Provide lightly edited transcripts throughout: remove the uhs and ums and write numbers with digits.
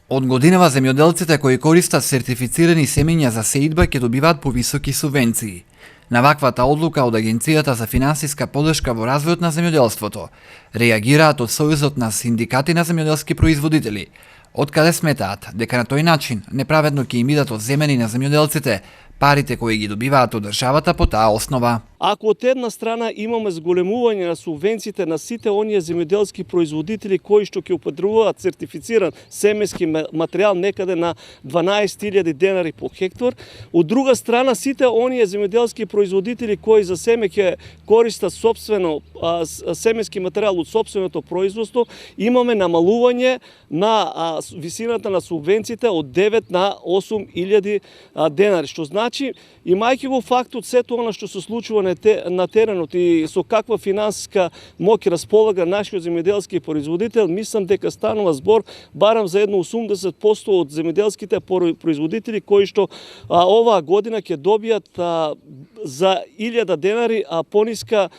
Од годинава земјоделците кои користат сертифицирани семења за сеидба ќе добиваат повисоки субвенции. На ваквата одлука од Агенцијата за финансиска поддршка во развојот на земјоделството реагираат од Сојузот на синдикати на земјоделски производители, од каде сметаат дека на тој начин неправедно ќе им бидат одземени на земјоделците парите кои ги добиваат од државата по таа основа. Ако од една страна имаме зголемување на субвенциите на сите оние земјоделски производители кои што ќе употребуваат сертифициран семенски материјал некаде на 12.000 денари по хектар, од друга страна сите оние земјоделски производители кои за семе ќе користат собствено семенски материјал од собственото производство, имаме намалување на висината на субвенциите од 9 на 8.000 денари, што значи, имајќи го фактот сето она што се случува на теренот и со каква финансиска моќ располага нашиот земјоделски производител, мислам дека станува збор барам за едно 80% од земјоделските производители кои што оваа година ќе добијат за 1000 денари пониска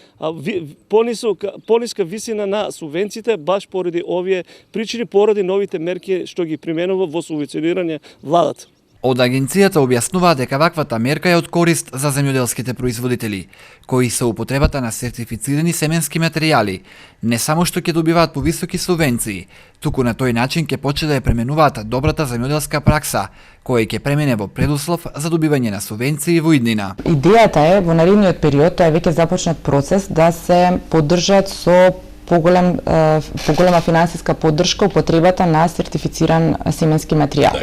висина на субвенциите баш поради овие причини, поради новите мерки што ги применува во субвенционирање владата. Од агенцијата објаснуваат дека ваквата мерка е од корист за земјоделските производители, кои со употребата на сертифицирани семенски материјали не само што ќе добиваат повисоки субвенции, туку на тој начин ќе почне да ја пременуваат добрата земјоделска пракса, која ќе премине во предуслов за добивање на субвенции во иднина. Идејата е во наредниот период тоа е веќе започнат процес да се поддржат со поголема финансиска поддршка употребата на сертифициран семенски материјал.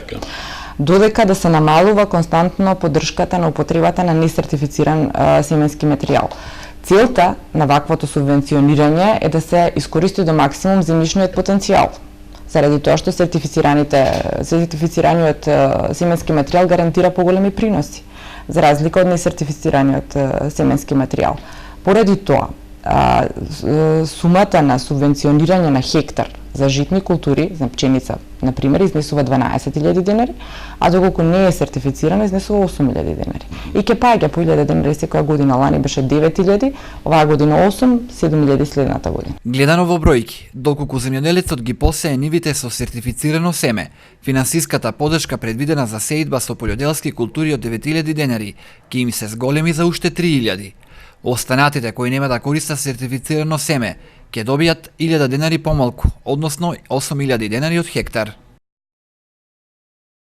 Додека да се намалува константно поддршката на употребата на несертифициран семенски материјал. Целта на ваквото субвенционирање е да се искористи до максимум земјишниот потенцијал. Заради тоа што сертифицираниот семенски материјал гарантира поголеми приноси, за разлика од несертифицираниот семенски материјал. Поради тоа, сумата на субвенционирање на хектар за житни култури, за пченица, например, изнесува 12.000 денари, а доколку не е сертифицирана, изнесува 8.000 денари. И ќе паѓа по 1.000 денари секоја година, лани беше 9.000, оваа година 8, 7.000 следната година. Гледано во бројки, доколку земјоделецот ги посее нивите со сертифицирано семе, финансиската поддршка предвидена за сеидба со пољоделски култури од 9.000 денари ќе им се зголеми за уште 3.000. Останатите кои нема да користат сертифицирано семе ќе добијат 1.000 денари помалку, односно 8.000 денари од хектар.